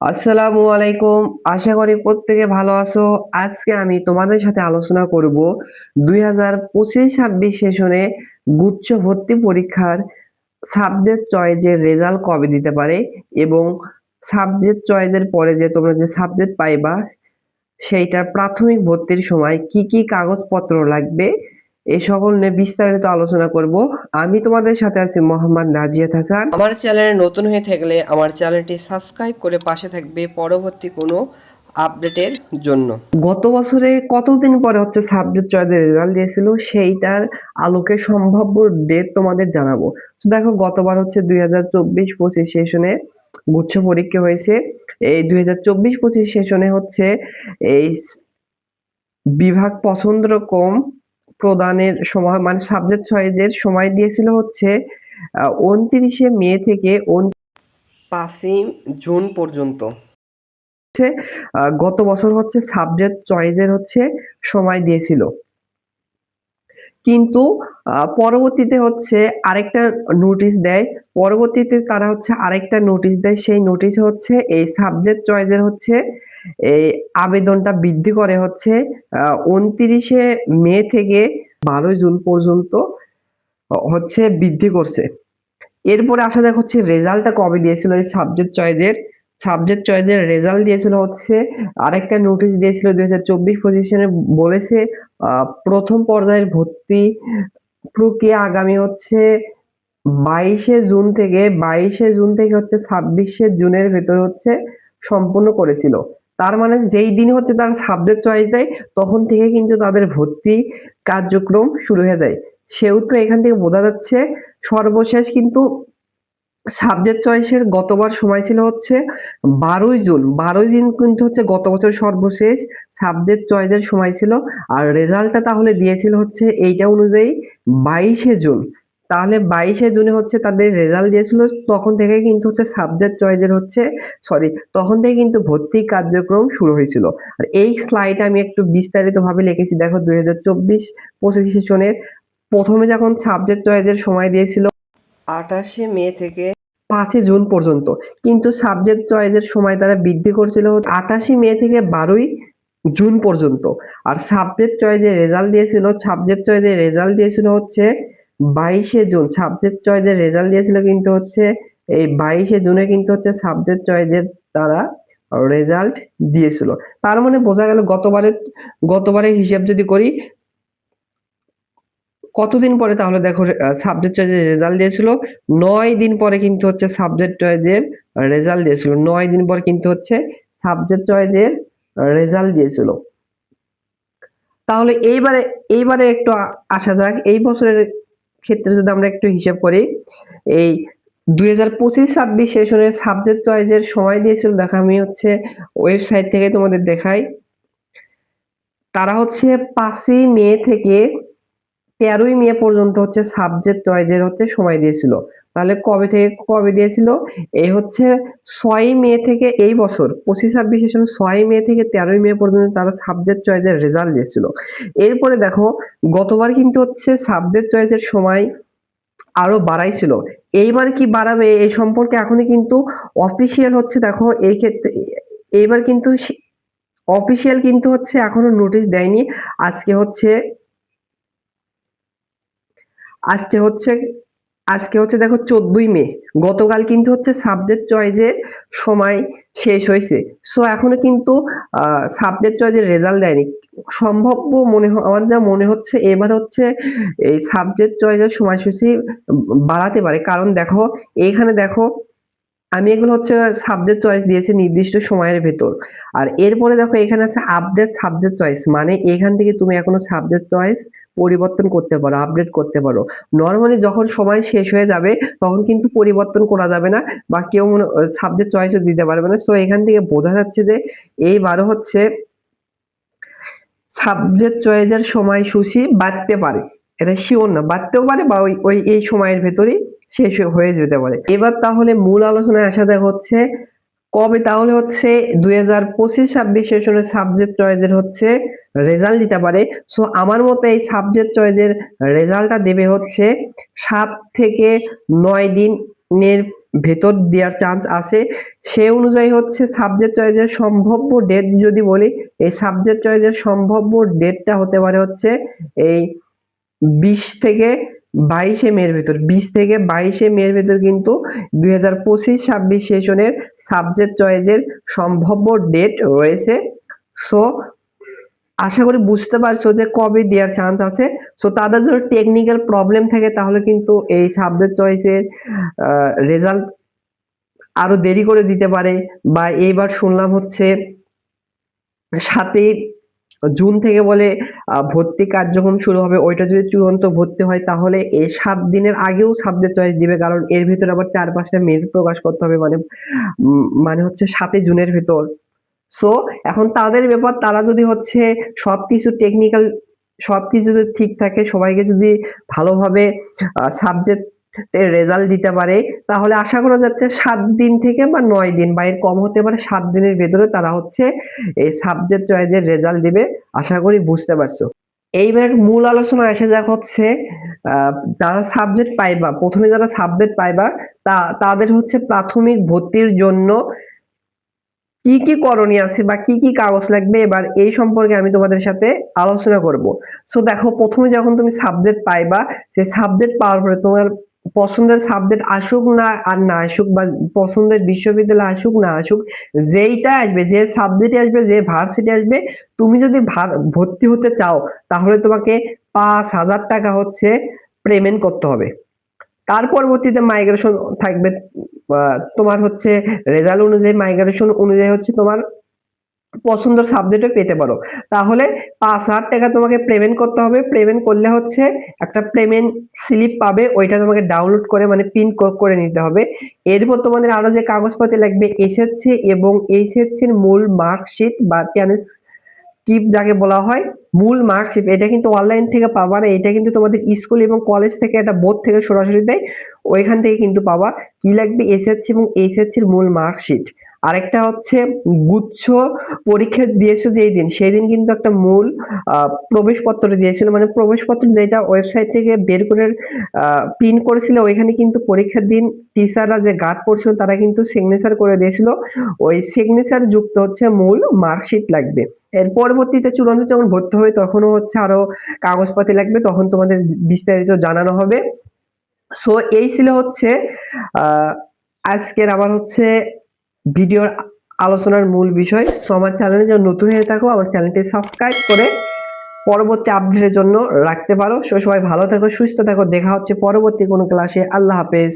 আসসালামু আলাইকুম। আশা করি প্রত্যেকে ভালো আছো। আজকে আমি তোমাদের সাথে আলোচনা করব 2025-26 সেশনে গুচ্ছ ভর্তি পরীক্ষার সাবজেক্ট চয়েসের রেজাল্ট কবে দিতে পারে এবং সাবজেক্ট চয়েসের পরে যে তোমরা যে সাবজেক্ট পাইবা সেইটার প্রাথমিক ভর্তির সময় কি কি কাগজপত্র লাগবে এই সকল নিয়ে বিস্তারিত আলোচনা করব। আমি তোমাদের সাথে আছি মোহাম্মদ নাজিয়াত হাসান। আমার চ্যানেলে নতুন হয়ে থাকলে আমার চ্যানেলটি সাবস্ক্রাইব করে পাশে থাকবে পরবর্তী কোনো আপডেটের জন্য। গত বছরে কতদিন পরে হচ্ছে সাবজেক্ট চয়েসের রেজাল্ট দিয়েছিল সেইটার আলোকে সম্ভাব্য ডেট তোমাদের জানাবো। তো দেখো গতবার হচ্ছে 2024-25 সেশনে গুচ্ছ পরীক্ষা হয়েছে। এই 2024-25 সেশনে হচ্ছে এই বিভাগ পছন্দক্রম প্রদানের সময় মানে সাবজেক্ট চয়েসের সময় দিয়েছিল হচ্ছে 29শে মে থেকে 5ই জুন পর্যন্ত। গত বছর হচ্ছে সাবজেক্ট চয়েসের হচ্ছে সময় দিয়েছিল, কিন্তু পরবর্তীতে হচ্ছে আরেকটা নোটিশ দেয়। পরবর্তীতে তারা হচ্ছে আরেকটা নোটিশ দেয়, সেই নোটিশ হচ্ছে এই সাবজেক্ট চয়েসের হচ্ছে এই আবেদনটা বৃদ্ধি করে হচ্ছে 29শে মে থেকে 12ই জুন পর্যন্ত হচ্ছে বৃদ্ধি করছে। এরপরে আসা যাক হচ্ছে রেজাল্টটা কবে দিয়েছিল এই সাবজেক্ট চয়েসের রেজাল্ট দিয়েছিল হচ্ছে আরেকটা নোটিশ দিয়েছিল 2024-25 সালে। বলেছে প্রথম পর্যায়ের ভর্তি প্রক্রিয়া আগামী হচ্ছে 22শে জুন থেকে হচ্ছে 26শে জুনের ভেতর হচ্ছে সম্পূর্ণ করেছিল। তার মানে যেই দিন হচ্ছে তারা সাবজেক্ট চয়েস দেয় তখন থেকে কিন্তু তাদের ভর্তি কার্যক্রম শুরু হয়ে যায়। সেহেতু এখান থেকে বোঝা যাচ্ছে সর্বশেষ কিন্তু সাবজেক্ট চয়েসের গতবার সময় ছিল হচ্ছে 12ই জুন কিন্তু হচ্ছে গত বছর সর্বশেষ সাবজেক্ট চয়েসের সময় ছিল। আর রেজাল্টটা তাহলে দিয়েছিল হচ্ছে এইটা অনুযায়ী 22শে জুন। তাহলে 22শে জুনে হচ্ছে তাদের রেজাল্ট দিয়েছিল, তখন থেকে কিন্তু হচ্ছে সাবজেক্ট চয়েসের হচ্ছে তখন থেকে কিন্তু ভর্তি কার্যক্রম শুরু হয়েছিল। আর এই স্লাইডে আমি একটু বিস্তারিত ভাবে লিখেছি। দেখো 2024-25 সেশনের প্রথমে যখন সাবজেক্ট চয়েসের সময় দিয়েছিল 28শে মে থেকে 5ই জুন পর্যন্ত, কিন্তু সাবজেক্ট চয়েসের সময় তারা বৃদ্ধি করছিল 28 মে থেকে 12ই জুন পর্যন্ত। আর সাবজেক্ট চয়েসের রেজাল্ট দিয়েছিল হচ্ছে 22শে জুন। সাবজেক্ট চয়েসের রেজাল্ট দিয়েছিল কিন্তু হচ্ছে এই 22শে জুনে কিন্তু হচ্ছে সাবজেক্ট চয়েসের তারা রেজাল্ট দিয়েছিল। তার মানে বোঝা গেল গতবারের হিসাব যদি করি কতদিন পরে, তাহলে দেখো সাবজেক্ট চয়েসের রেজাল্ট দিয়েছিল 9 দিন পরে কিন্তু হচ্ছে সাবজেক্ট চয়েসের রেজাল্ট দিয়েছিল। 9 দিন পর কিন্তু হচ্ছে সাবজেক্ট চয়েসের রেজাল্ট দিয়েছিল। তাহলে এইবারে একটু আসা যাক এই বছরের ক্ষেত্রে যদি আমরা একটু হিসাব করি। এই 2025-26 সেশনের সাবজেক্ট চয়েসের সময় দিয়েছিল, দেখো আমি হচ্ছে ওয়েবসাইট থেকে তোমাদের দেখাই। তারা হচ্ছে 5ই মে থেকে 13ই মে পর্যন্ত হচ্ছে সাবজেক্ট চয়েসের হচ্ছে সময় দিয়েছিল। তাহলে কবে থেকে কবে দিয়েছিল? এই হচ্ছে 6ই মে থেকে, এই বছর 25-26 সেশন 6ই মে থেকে 13ই মে পর্যন্ত তারা সাবজেক্ট চয়েসের রেজাল্ট দিয়েছিল। এরপরে দেখো গতবার কিন্তু হচ্ছে সাবজেক্ট চয়েসের সময় আরো বাড়াইছিল। এইবার কি বাড়াবে এই সম্পর্কে এখনই কিন্তু অফিসিয়াল হচ্ছে, দেখো এই ক্ষেত্রে এইবার কিন্তু অফিসিয়াল কিন্তু হচ্ছে এখনো নোটিশ দেয়নি। আজকে হচ্ছে আজকে হচ্ছে আজকে হচ্ছে দেখো 14ই মে। গতকাল কিন্তু হচ্ছে সাবজেক্ট চয়েসের সময় শেষ হয়েছে। সো এখনো কিন্তু সাবজেক্ট চয়েসের রেজাল্ট দেয়নি। সম্ভাব্য আমার যা মনে হচ্ছে এবার হচ্ছে এই সাবজেক্ট চয়েসের সময়সূচি বাড়াতে পারে। কারণ দেখো এইখানে দেখো আমি এগুলো হচ্ছে সাবজেক্ট চয়েস দিয়েছি নির্দিষ্ট সময়ের ভেতর। আর এরপরে দেখো এখানে আছে আপডেট সাবজেক্ট চয়েস, মানে এখান থেকে তুমি এখনো সাবজেক্ট চয়েস পরিবর্তন করতে পারো, আপডেট করতে পারো। নরমালি যখন সময় শেষ হয়ে যাবে তখন কিন্তু পরিবর্তন করা যাবে না বা কেউ সাবজেক্ট চয়েসও দিতে পারবে না। সো এখান থেকে বোঝা যাচ্ছে যে এইবারও হচ্ছে সাবজেক্ট চয়েসের সময়সূচি বাড়তে পারে। এটা শিওর না, বাড়তেও পারে বা ওই এই সময়ের ভেতরেই শেষ হয়ে যেতে পারে। এবার তাহলে মূল আলোচনায় আসা দেখা হচ্ছে কবে তাহলে হচ্ছে 2025-26 সেশনের সাবজেক্ট চয়েসের হচ্ছে রেজাল্ট দিতে পারে। সো আমার মতে এই সাবজেক্ট চয়েসের রেজাল্টটা দেবে হচ্ছে 7 থেকে 9 দিনের ভেতর দেওয়ার চান্স আছে। সে অনুযায়ী হচ্ছে সাবজেক্ট চয়েসের সম্ভাব্য ডেট যদি বলি, এই সাবজেক্ট চয়েসের সম্ভাব্য ডেটটা হতে পারে হচ্ছে এই 20 থেকে 22 মের ভিতর, 20 থেকে 22 মের ভিতর কিন্তু 2025-26 সেশনের সাবজেক্ট চয়েসের সম্ভাব্য ডেট রয়েছে। সো আশা করি বুঝতে পারছো যে কবে দেওয়ার চান্স আছে। সো তাদের যদি টেকনিক্যাল প্রবলেম থাকে তাহলে কিন্তু এই সাবজেক্ট চয়েসের রেজাল্ট আরো দেরি করে দিতে পারে। বা এইবার শুনলাম হচ্ছে 7 জুন থেকে বলে ভর্তি কার্যক্রম শুরু হবে। ওইটা যদি চূড়ান্ত ভর্তি হয় তাহলে এই 7 দিনের আগেও সাবজেক্ট চয়েস দিবে, কারণ এর ভিতরে আবার 4-5টা মেরিট প্রকাশ করতে হবে, মানে হচ্ছে 7 জুনের ভিতর। সো এখন তাদের ব্যাপার, তারা যদি হচ্ছে সবকিছু টেকনিক্যাল সবকিছু যদি ঠিক থাকে, সবাইকে যদি ভালোভাবে সাবজেক্টের রেজাল্ট দিতে পারে, তাহলে আশা করা যাচ্ছে 7 দিন থেকে বা 9 দিন বা এর কম হতে পারে, 7 দিনের ভেতরে তারা হচ্ছে এই সাবজেক্ট চয়েসের রেজাল্ট দিবে। আশা করি বুঝতে পারছো। এইবার মূল আলোচনা এসে যাক হচ্ছে যারা সাবজেক্ট পাইবা, প্রথমে যারা সাবজেক্ট পাইবা তাদের হচ্ছে প্রাথমিক ভর্তির জন্য কি কি করণীয় আছে বা কি কি কাগজ লাগবে, এবার এই সম্পর্কে আমি তোমাদের সাথে আলোচনা করব। সো দেখো, প্রথমে যখন তুমি সাবজেক্ট পাইবা, সেই সাবজেক্ট পাওয়ার পরে তোমার পছন্দের সাবজেক্ট আসুক না আর না আসুক, বা পছন্দের বিশ্ববিদ্যালয় আসুক না আসুক, যেইটা আসবে, যে সাবজেক্টে আসবে, যে ভার্সিটি আসবে, তুমি যদি ভর্তি হতে চাও তাহলে তোমাকে 5,000 টাকা হচ্ছে পেমেন্ট করতে হবে। তার পরবর্তীতে মাইগ্রেশন থাকবে, তোমার হচ্ছে রেজাল্ট অনুযায়ী, মাইগ্রেশন অনুযায়ী হচ্ছে তোমার পছন্দের সাবজেক্টে পেতে পারো। তাহলে 5,000 টাকা তোমাকে পেমেন্ট করতে হবে। পেমেন্ট করলে হচ্ছে একটা পেমেন্ট স্লিপ পাবে, ওইটা তোমাকে ডাউনলোড করে মানে প্রিন্ট করে নিতে হবে। এরপর তোমাদের আরো যে কাগজপত্র লাগবে, এসএসসি এবং এইচএসসির মূল মার্কশিট বা ট্রান্সক্রিপ্ট যাকে বলা হয়, মূল মার্কশিট, এটা কিন্তু অনলাইন থেকে পাবা না, এটা কিন্তু তোমাদের স্কুল এবং কলেজ থেকে একটা বোর্ড থেকে সরাসরি দেয়, ওইখান থেকে কিন্তু পাবা। কি লাগবে? এসএসসি এবং এইচএসসির মূল মার্কশিট। আরেকটা হচ্ছে গুচ্ছ পরীক্ষা দিয়েছো যেই দিন, সেই দিন কিন্তু একটা মূল প্রবেশপত্র দিয়েছিল, মানে প্রবেশপত্র যেটা ওয়েবসাইট থেকে বের করে প্রিন্ট করেছিল, ওইখানে কিন্তু পরীক্ষার দিন টিচাররা যে গার্ড পড়ছিল তারা কিন্তু সিগনেচার করে দিয়েছিল, ওই সিগনেচার যুক্ত হচ্ছে মূল মার্কশিট লাগবে। এর পরবর্তীতে চূড়ান্ত যখন ভর্তি হবে তখনও হচ্ছে আরো কাগজপাতি লাগবে, তখন তোমাদের বিস্তারিত জানানো হবে। সো এই ছিল হচ্ছে আজকের আমার হচ্ছে ভিডিওর আলোচনার মূল বিষয়। সো আমার চ্যানেলে যদি নতুন হয়ে থাকো, আমার চ্যানেলটি সাবস্ক্রাইব করে পরবর্তী আপডেটের জন্য রাখতে পারো। সো সবাই ভালো থাকো, সুস্থ থাকো, দেখা হচ্ছে পরবর্তী কোনো ক্লাসে। আল্লাহ হাফেজ।